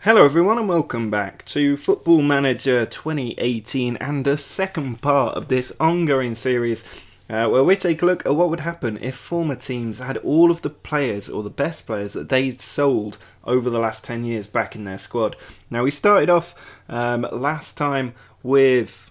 Hello everyone and welcome back to Football Manager 2018 and the second part of this ongoing series where we take a look at what would happen if former teams had all of the players or the best players that they'd sold over the last 10 years back in their squad. Now we started off last time with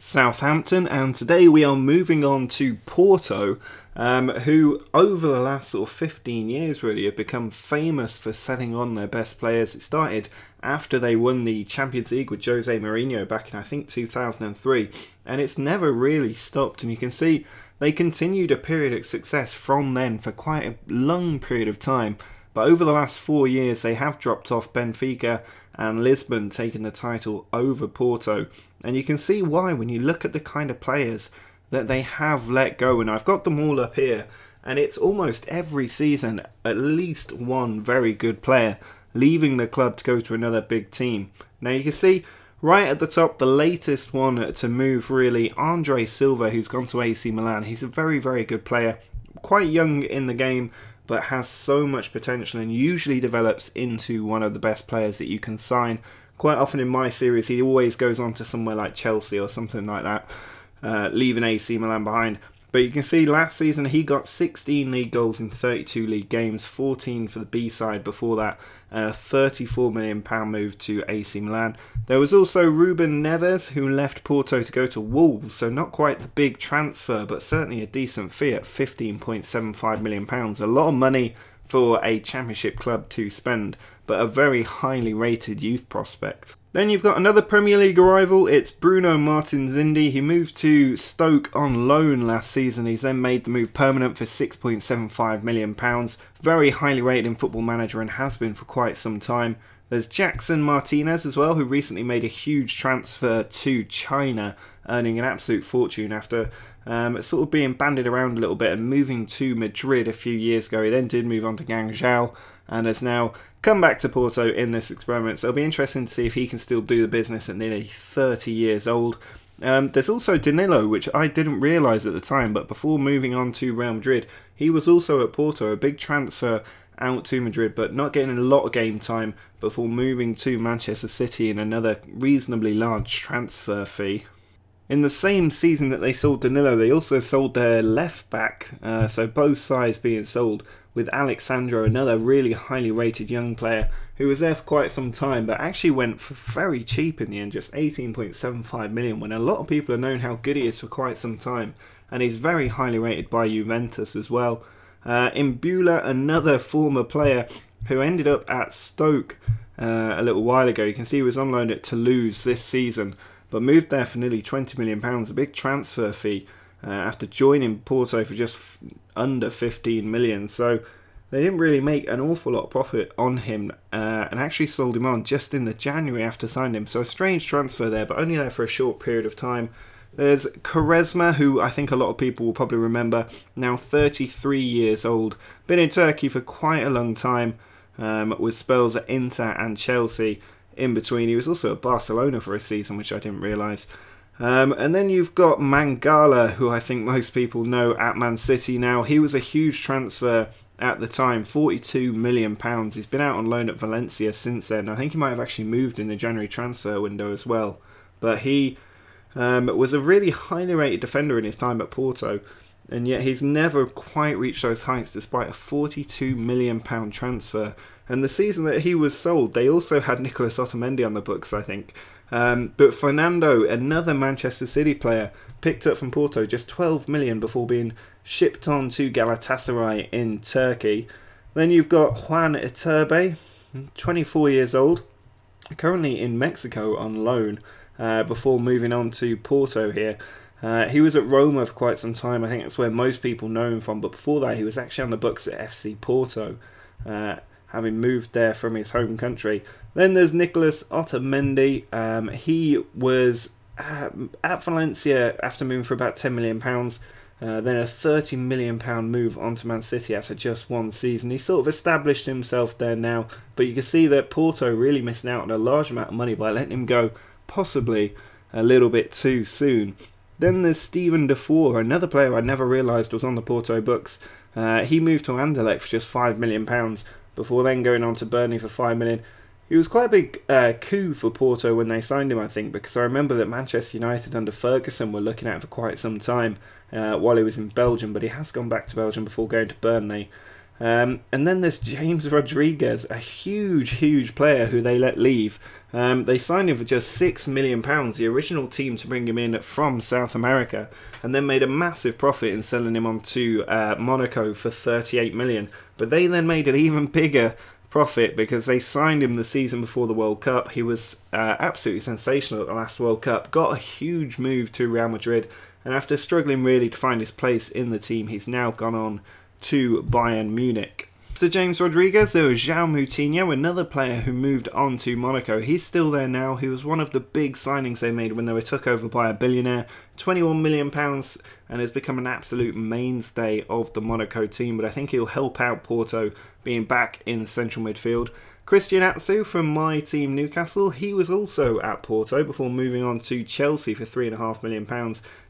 Southampton, and today we are moving on to Porto, who over the last sort of 15 years really have become famous for selling on their best players. It started after they won the Champions League with Jose Mourinho back in I think 2003, and it's never really stopped, and you can see they continued a period of success from then for quite a long period of time. But over the last 4 years they have dropped off, Benfica and Lisbon taking the title over Porto. And you can see why when you look at the kind of players that they have let go. And I've got them all up here. And it's almost every season at least one very good player leaving the club to go to another big team. Now you can see right at the top, the latest one to move really, Andre Silva, who's gone to AC Milan. He's a very, very good player. Quite young in the game, but has so much potential and usually develops into one of the best players that you can sign. Quite often in my series, he always goes on to somewhere like Chelsea or something like that, leaving AC Milan behind. But you can see last season he got 16 league goals in 32 league games, 14 for the B side before that, and a £34 million move to AC Milan. There was also Ruben Neves, who left Porto to go to Wolves, so not quite the big transfer, but certainly a decent fee at £15.75 million. A lot of money for a championship club to spend, but a very highly rated youth prospect. Then you've got another Premier League arrival. It's Bruno Martinez. He moved to Stoke on loan last season. He's then made the move permanent for £6.75 million. Very highly rated in Football Manager and has been for quite some time. There's Jackson Martinez as well, who recently made a huge transfer to China, earning an absolute fortune after sort of being banded around a little bit and moving to Madrid a few years ago. He then did move on to Guangzhou and has now come back to Porto in this experiment. So it'll be interesting to see if he can still do the business at nearly 30 years old. There's also Danilo, which I didn't realise at the time, but before moving on to Real Madrid, he was also at Porto, a big transfer out to Madrid, but not getting a lot of game time before moving to Manchester City in another reasonably large transfer fee. In the same season that they sold Danilo, they also sold their left back, so both sides being sold, with Alexandro, another really highly rated young player who was there for quite some time, but actually went for very cheap in the end, just 18.75 million, when a lot of people have known how good he is for quite some time, and he's very highly rated by Juventus as well. Imbula, another former player who ended up at Stoke a little while ago. You can see he was on loan at Toulouse this season, but moved there for nearly £20 million, a big transfer fee after joining Porto for just under 15 million. So they didn't really make an awful lot of profit on him and actually sold him on just in the January after signing him. So a strange transfer there, but only there for a short period of time. There's Quaresma, who I think a lot of people will probably remember, now 33 years old, been in Turkey for quite a long time, with spells at Inter and Chelsea in between. He was also at Barcelona for a season, which I didn't realise. And then you've got Mangala, who I think most people know at Man City now. He was a huge transfer at the time, £42 million. He's been out on loan at Valencia since then. I think he might have actually moved in the January transfer window as well. But he was a really highly rated defender in his time at Porto, and yet he's never quite reached those heights despite a £42 million transfer. And the season that he was sold, they also had Nicolas Mende on the books, I think. But Fernando, another Manchester City player, picked up from Porto, just 12 million before being shipped on to Galatasaray in Turkey. Then you've got Juan Iturbe, 24 years old, currently in Mexico on loan, before moving on to Porto here. He was at Roma for quite some time. I think that's where most people know him from, but before that he was actually on the books at FC Porto, having moved there from his home country. Then there's Nicolas Otamendi. He was at Valencia after moving for about £10 million, then a £30 million move onto Man City after just one season. He sort of established himself there now, but you can see that Porto really missing out on a large amount of money by letting him go possibly a little bit too soon. Then there's Steven Defour, another player I never realised was on the Porto books. He moved to Anderlecht for just £5 million before then going on to Burnley for £5 million. It was quite a big coup for Porto when they signed him, I think, because I remember that Manchester United under Ferguson were looking at it for quite some time while he was in Belgium, but he has gone back to Belgium before going to Burnley. And then there's James Rodriguez, a huge player who they let leave. They signed him for just £6 million, the original team to bring him in from South America, and then made a massive profit in selling him on to Monaco for £38 million. But they then made an even bigger profit because they signed him the season before the World Cup. He was absolutely sensational at the last World Cup, got a huge move to Real Madrid, and after struggling really to find his place in the team, he's now gone on to Bayern Munich. After James Rodriguez, there was João Moutinho, another player who moved on to Monaco. He's still there now. He was one of the big signings they made when they were took over by a billionaire, £21 million, and has become an absolute mainstay of the Monaco team. But I think he'll help out Porto being back in central midfield. Christian Atsu from my team Newcastle, he was also at Porto before moving on to Chelsea for £3.5 million.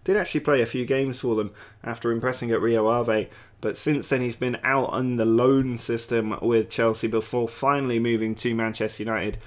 Did actually play a few games for them after impressing at Rio Ave, but since then he's been out on the loan system with Chelsea before finally moving to Manchester United,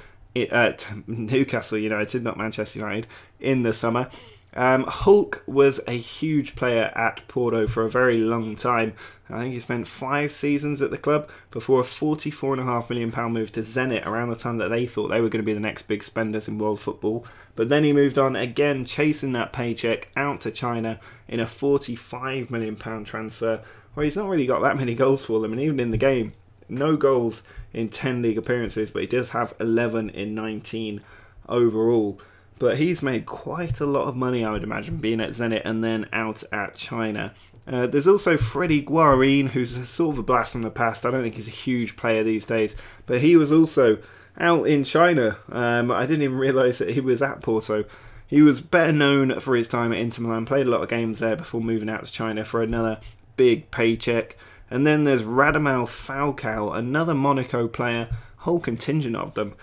Newcastle United, not Manchester United, in the summer. Hulk was a huge player at Porto for a very long time. I think he spent 5 seasons at the club before a £44.5 million move to Zenit around the time that they thought they were going to be the next big spenders in world football. But then he moved on again, chasing that paycheck out to China in a £45 million transfer, where he's not really got that many goals for them, and even in the game, no goals in 10 league appearances, but he does have 11 in 19 overall. But he's made quite a lot of money, I would imagine, being at Zenit and then out at China. There's also Freddie Guanine, who's sort of a blast from the past. I don't think he's a huge player these days, but he was also out in China. I didn't even realise that he was at Porto. He was better known for his time at Inter Milan, played a lot of games there before moving out to China for another big paycheck. And then there's Radda Mal Falcao, another Monaco player, whole contingent of them.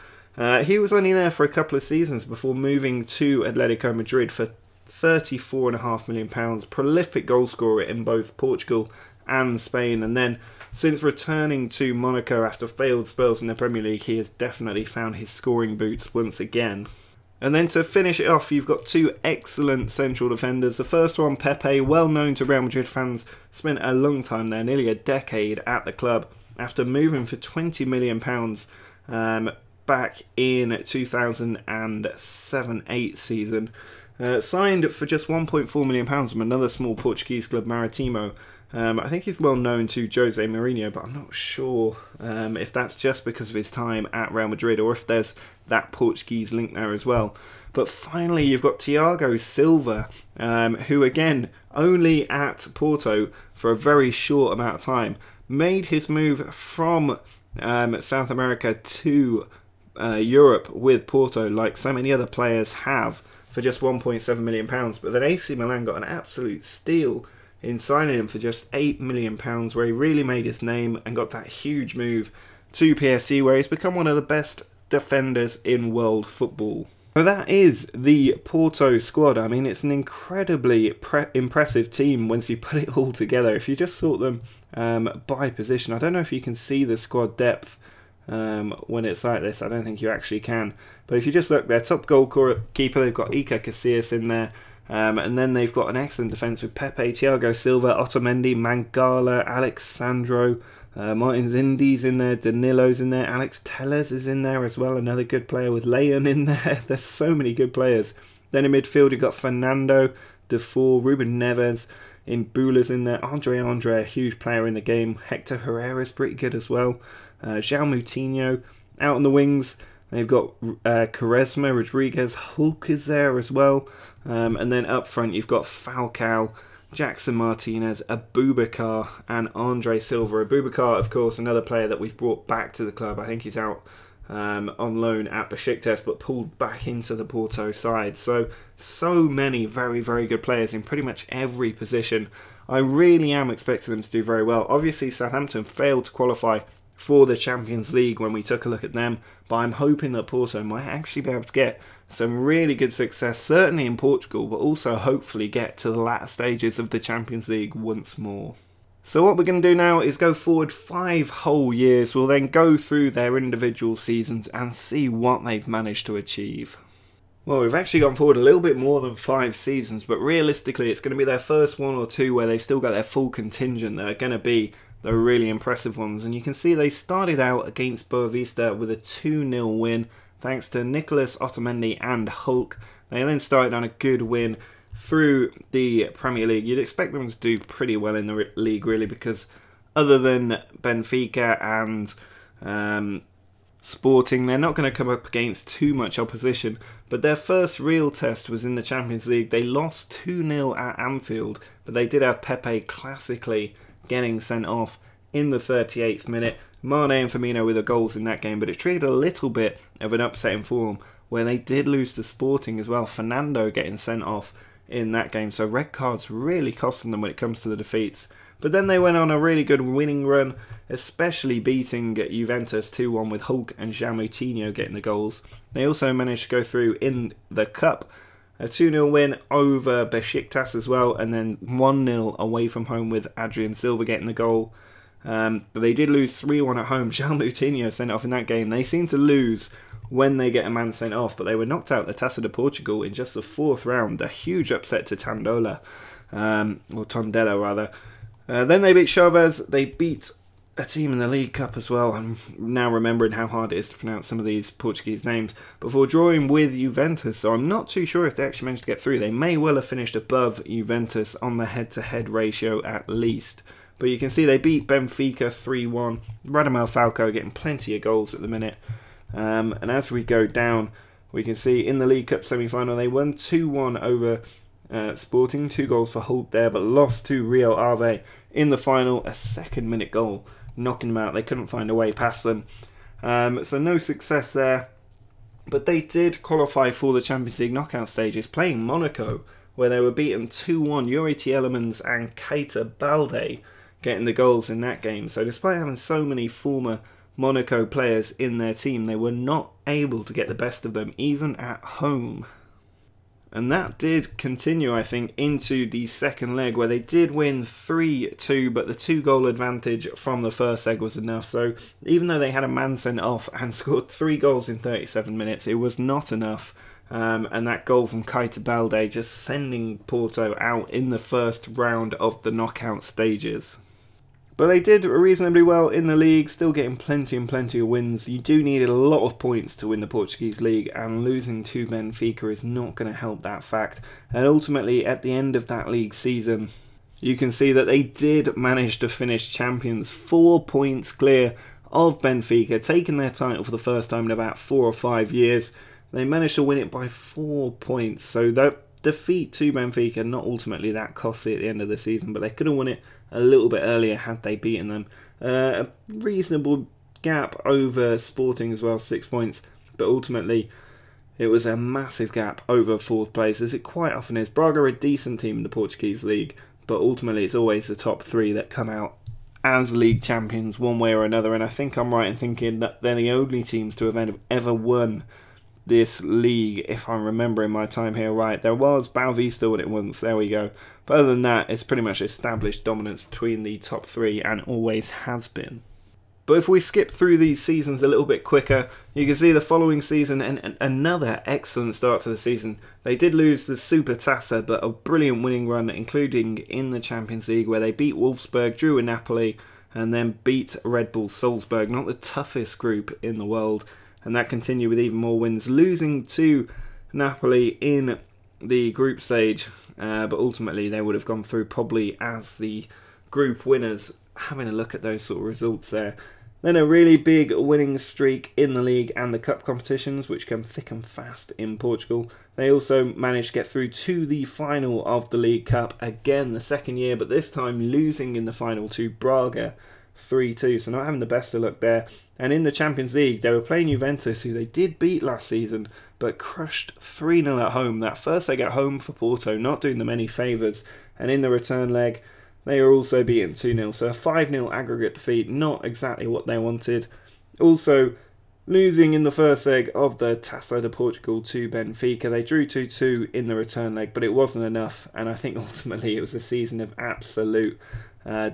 He was only there for a couple of seasons before moving to Atletico Madrid for £34.5 million, prolific goalscorer in both Portugal and Spain, and then since returning to Monaco after failed spells in the Premier League, he has definitely found his scoring boots once again. And then to finish it off, you've got 2 excellent central defenders. The first one, Pepe, well known to Real Madrid fans, spent a long time there, nearly a decade at the club, after moving for £20 million back in 2007-8 season. Signed for just £1.4 million from another small Portuguese club, Maritimo. I think he's well known to Jose Mourinho, but I'm not sure if that's just because of his time at Real Madrid or if there's that Portuguese link there as well. But finally, you've got Thiago Silva, who again, only at Porto for a very short amount of time, made his move from South America to Europe with Porto, like so many other players have, for just £1.7 million. But then AC Milan got an absolute steal in signing him for just £8 million, where he really made his name and got that huge move to PSG, where he's become one of the best defenders in world football. So that is the Porto squad. I mean, it's an incredibly impressive team once you put it all together. If you just sort them by position, I don't know if you can see the squad depth when it's like this. I don't think you actually can. But if you just look, their top goalkeeper, they've got Iker Casillas in there. And then they've got an excellent defence with Pepe, Thiago Silva, Otamendi, Mangala, Alexandro, Martinez in there, Danilo's in there, Alex Telles is in there as well, another good player with Leon in there. There's so many good players. Then in midfield you've got Fernando, Defoe, Ruben Neves, Imbula's in there, Andre, a huge player in the game, Hector Herrera's pretty good as well, João Moutinho. Out on the wings they've got Quaresma, Rodriguez, Hulk is there as well. And then up front you've got Falcao, Jackson Martinez, Abubakar and Andre Silva. Abubakar, of course, another player that we've brought back to the club. I think he's out on loan at Besiktas, but pulled back into the Porto side. So many very, very good players in pretty much every position. I really am expecting them to do very well. Obviously, Southampton failed to qualify for the Champions League when we took a look at them, but I'm hoping that Porto might actually be able to get some really good success, certainly in Portugal, but also hopefully get to the latter stages of the Champions League once more. So what we're going to do now is go forward 5 whole years. We'll then go through their individual seasons and see what they've managed to achieve. Well, we've actually gone forward a little bit more than 5 seasons, but realistically it's going to be their first 1 or 2 where they've still got their full contingent that are going to be the really impressive ones. And you can see they started out against Boavista with a 2-0 win thanks to Nicolas, Otamendi and Hulk. They then started on a good win through the Premier League. You'd expect them to do pretty well in the league really, because other than Benfica and Sporting, they're not going to come up against too much opposition. But their first real test was in the Champions League. They lost 2-0 at Anfield, but they did have Pepe classically getting sent off in the 38th minute. Mane and Firmino were the goals in that game, but it triggered a little bit of an upset in form where they did lose to Sporting as well. Fernando getting sent off in that game, so red cards really costing them when it comes to the defeats. But then they went on a really good winning run, especially beating Juventus 2-1 with Hulk and João Moutinho getting the goals. They also managed to go through in the Cup, a 2-0 win over Besiktas as well, and then 1-0 away from home with Adrian Silva getting the goal. But they did lose 3-1 at home. João Moutinho sent off in that game. They seem to lose when they get a man sent off, but they were knocked out the Taça de Portugal in just the 4th round. A huge upset to Tondela, or Tondela rather. Then they beat Chaves. They beat a team in the League Cup as well. I'm now remembering how hard it is to pronounce some of these Portuguese names, before drawing with Juventus, so I'm not too sure if they actually managed to get through. They may well have finished above Juventus on the head-to-head ratio at least. But you can see they beat Benfica 3-1. Radda Mal Falcao getting plenty of goals at the minute. And as we go down, we can see in the League Cup semi-final they won 2-1 over Sporting. 2 goals for Hulk there, but lost to Rio Ave in the final. A second-minute goal knocking them out. They couldn't find a way past them. So no success there. But they did qualify for the Champions League knockout stages, playing Monaco, where they were beaten 2-1. Yuri Tielemans and Keita Balde getting the goals in that game. So despite having so many former Monaco players in their team, they were not able to get the best of them, even at home. And that did continue, I think, into the second leg, where they did win 3-2, but the 2-goal advantage from the first leg was enough. So even though they had a man sent off and scored 3 goals in 37 minutes, it was not enough. And that goal from Keita Balde just sending Porto out in the first round of the knockout stages. But they did reasonably well in the league, still getting plenty of wins. You do need a lot of points to win the Portuguese league, and losing to Benfica is not going to help that fact. And ultimately, at the end of that league season, you can see that they did manage to finish champions, 4 points clear of Benfica, taking their title for the first time in about 4 or 5 years. They managed to win it by 4 points, so that defeat to Benfica, not ultimately that costly at the end of the season, but they could have won it a little bit earlier had they beaten them. A reasonable gap over Sporting as well, 6 points, but ultimately it was a massive gap over 4th place, as it quite often is. Braga are a decent team in the Portuguese league, but ultimately it's always the top 3 that come out as league champions one way or another, and I think I'm right in thinking that they're the only teams to have ever won this league, if I'm remembering my time here right. There was Boavista when it once, there we go. But other than that, it's pretty much established dominance between the top 3 and always has been. But if we skip through these seasons a little bit quicker, you can see the following season and another excellent start to the season. They did lose the Super Taça, but a brilliant winning run, including in the Champions League, where they beat Wolfsburg, drew with Napoli, and then beat Red Bull Salzburg, not the toughest group in the world. And that continued with even more wins, losing to Napoli in the group stage, but ultimately they would have gone through probably as the group winners. Having a look at those sort of results there. Then a really big winning streak in the league and the cup competitions, which come thick and fast in Portugal. They also managed to get through to the final of the League Cup, again the second year, but this time losing in the final to Braga 3-2, so not having the best of luck there. And in the Champions League, they were playing Juventus, who they did beat last season, but crushed 3-0 at home. That first leg at home for Porto, not doing them any favours. And in the return leg, they were also beaten 2-0. So a 5-0 aggregate defeat, not exactly what they wanted. Also, losing in the first leg of the Taça de Portugal to Benfica. They drew 2-2 in the return leg, but it wasn't enough, and I think ultimately it was a season of absolute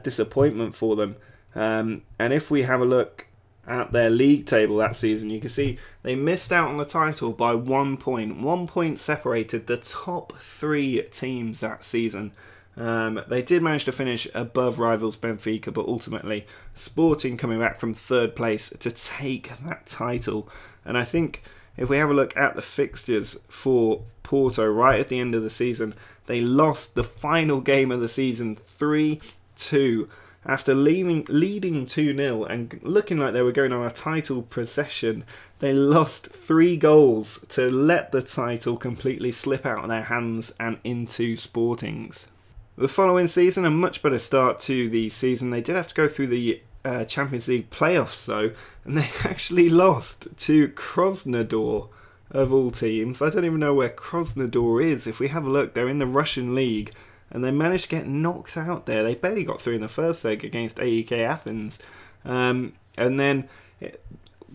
disappointment for them. And if we have a look at their league table that season, you can see they missed out on the title by 1 point. 1 point separated the top 3 teams that season. They did manage to finish above rivals Benfica, but ultimately Sporting coming back from 3rd place to take that title. And I think if we have a look at the fixtures for Porto right at the end of the season, they lost the final game of the season 3-2 after leading 2-0 and looking like they were going on a title procession. They lost 3 goals to let the title completely slip out of their hands and into Sporting's. The following season, a much better start to the season. They did have to go through the Champions League playoffs though, and they actually lost to Krasnodar of all teams. I don't even know where Krasnodar is. If we have a look, they're in the Russian league, and they managed to get knocked out there. They barely got through in the first leg against AEK Athens, and then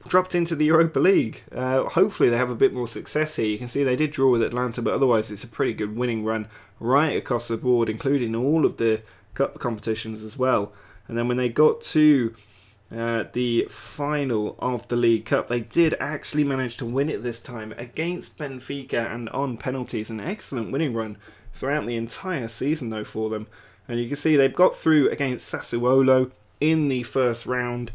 dropped into the Europa League. Hopefully they have a bit more success here. You can see they did draw with Atlanta, but otherwise it's a pretty good winning run right across the board, including all of the cup competitions as well. And then when they got to the final of the League Cup, they did actually manage to win it this time against Benfica and on penalties. An excellent winning run throughout the entire season though for them. And you can see they've got through against Sassuolo in the first round.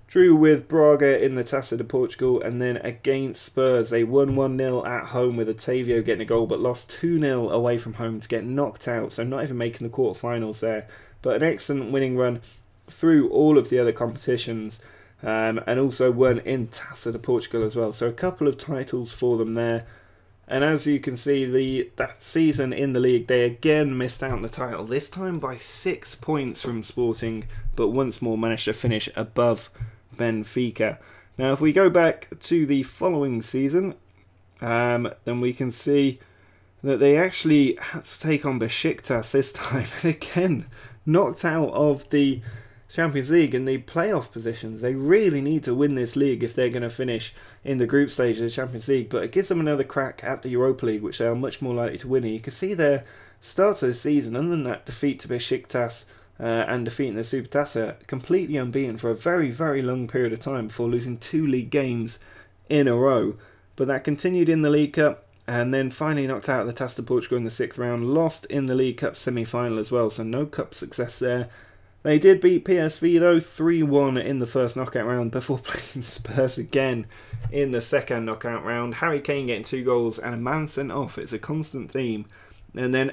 Drew with Braga in the Taça de Portugal, and then against Spurs they won 1-0 at home with Otavio getting a goal, but lost 2-0 away from home to get knocked out, so not even making the quarterfinals there. But an excellent winning run through all of the other competitions, and also won in Taça de Portugal as well. So a couple of titles for them there. And as you can see, that season in the league, they again missed out on the title, this time by 6 points from Sporting, but once more managed to finish above Benfica. Now if we go back to the following season, then we can see that they actually had to take on Besiktas this time, and again knocked out of the Champions League in the playoff positions. They really need to win this league if they're going to finish in the group stage of the Champions League, but it gives them another crack at the Europa League, which they are much more likely to win. And you can see their start of the season, other than that defeat to Besiktas and defeating the Supertaça, completely unbeaten for a very, very long period of time before losing 2 league games in a row. But that continued in the League Cup, and then finally knocked out of the Taça de Portugal in the 6th round, lost in the League Cup semi-final as well, so no cup success there. They did beat PSV though, 3-1 in the first knockout round before playing Spurs again in the second knockout round. Harry Kane getting 2 goals and a man sent off. It's a constant theme. And then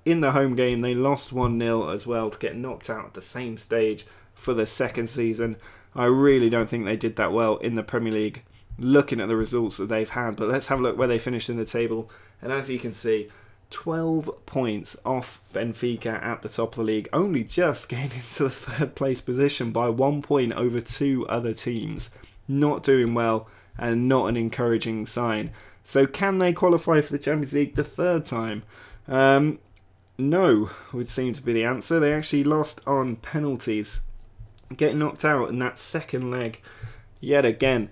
in the home game, they lost 1-0 as well to get knocked out at the same stage for the second season. I really don't think they did that well in the Premier League, looking at the results that they've had. But let's have a look where they finished in the table. And as you can see, 12 points off Benfica at the top of the league, only just getting into the 3rd place position by 1 point over 2 other teams. Not doing well and not an encouraging sign. So can they qualify for the Champions League the 3rd time? No, would seem to be the answer. They actually lost on penalties, getting knocked out in that second leg yet again.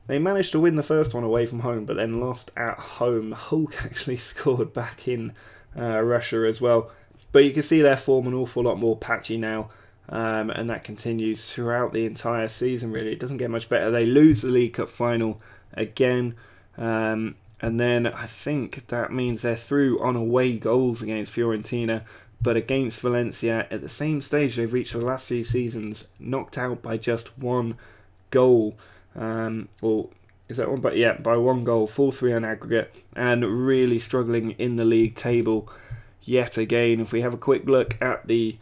They managed to win the first one away from home, but then lost at home. Hulk actually scored back in Russia as well. But you can see their form an awful lot more patchy now, and that continues throughout the entire season, really. It doesn't get much better. They lose the League Cup final again, and then I think that means they're through on away goals against Fiorentina, but against Valencia at the same stage they've reached for the last few seasons, knocked out by just 1 goal. Or is that one? But yeah, by 1 goal, 4-3 on aggregate, and really struggling in the league table yet again. If we have a quick look at the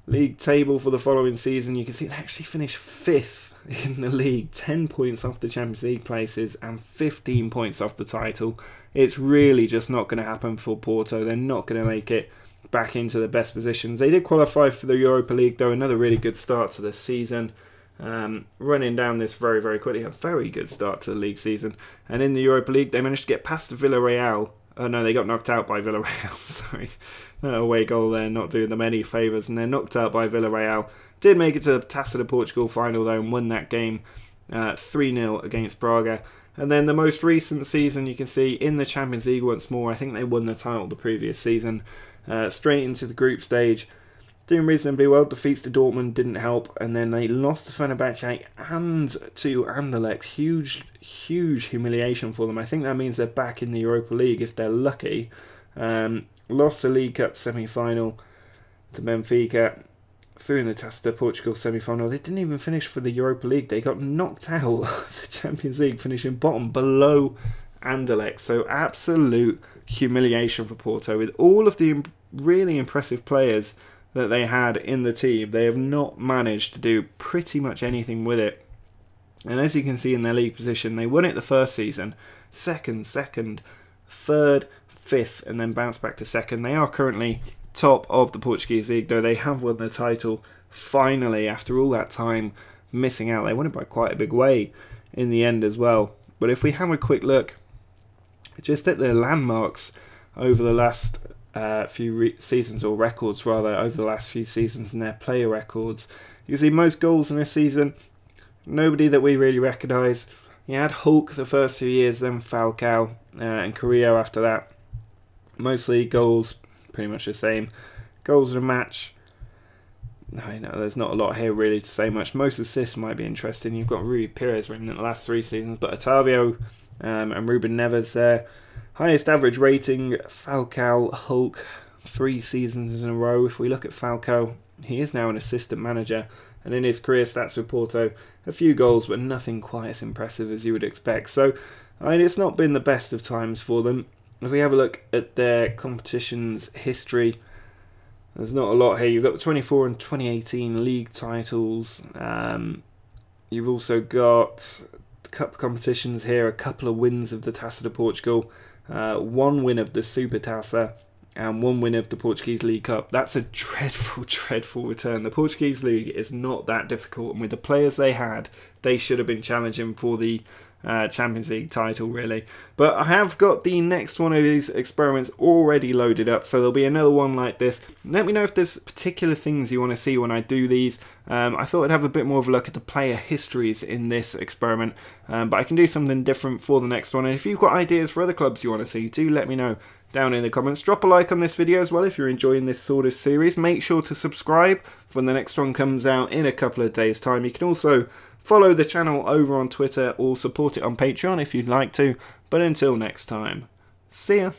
league table for the following season, you can see they actually finished 5th in the league, 10 points off the Champions League places and 15 points off the title. It's really just not going to happen for Porto. They're not going to make it back into the best positions. They did qualify for the Europa League though, another really good start to the season. Running down this very, very quickly, a very good start to the league season. And in the Europa League, they managed to get past Villarreal. Oh no, they got knocked out by Villarreal, sorry. That away goal there, not doing them any favours, and they're knocked out by Villarreal. Did make it to the Taça de Portugal final though, and won that game 3-0 against Braga. And then the most recent season, you can see in the Champions League once more. I think they won the title the previous season. Straight into the group stage. Doing reasonably well. Defeats to Dortmund didn't help. And then they lost to Fenerbahce and to Anderlecht. Huge humiliation for them. I think that means they're back in the Europa League if they're lucky. Lost the League Cup semi-final to Benfica. Through in the Taça de Portugal semi-final. They didn't even finish for the Europa League. They got knocked out of the Champions League, finishing bottom below Anderlecht. So absolute humiliation for Porto. With all of the really impressive players that they had in the team, they have not managed to do pretty much anything with it. And as you can see in their league position, they won it the first season, second, third, fifth, and then bounced back to second. They are currently top of the Portuguese league, though they have won the title finally after all that time missing out. They won it by quite a big way in the end as well. But if we have a quick look just at their landmarks over the last few seasons, or records rather, over the last few seasons, and their player records, you can see most goals in this season, nobody that we really recognise. You had Hulk the first 2 years, then Falcao and Carrillo after that. Mostly goals, pretty much the same. Goals in a match, no, there's not a lot here really to say much. Most assists might be interesting. You've got Rui Pires in the last 3 seasons, but Otavio and Ruben Neves there. Highest average rating, Falcao, Hulk, 3 seasons in a row. If we look at Falcao, he is now an assistant manager, and in his career stats with Porto, a few goals, but nothing quite as impressive as you would expect. So, I mean, it's not been the best of times for them. If we have a look at their competition's history, there's not a lot here. You've got the 24 and 2018 league titles. You've also got the cup competitions here, a couple of wins of the Taça de Portugal, 1 win of the Super Taça, and 1 win of the Portuguese League Cup. That's a dreadful return. The Portuguese League is not that difficult, and with the players they had, they should have been challenging for the Champions League title really. But I have got the next one of these experiments already loaded up, so there'll be another one like this. Let me know if there's particular things you want to see when I do these. I thought I'd have a bit more of a look at the player histories in this experiment, but I can do something different for the next one. And if you've got ideas for other clubs you want to see, do let me know down in the comments. Drop a like on this video as well if you're enjoying this sort of series. Make sure to subscribe when the next one comes out in a couple of days' time. You can also follow the channel over on Twitter or support it on Patreon if you'd like to. But until next time, see ya.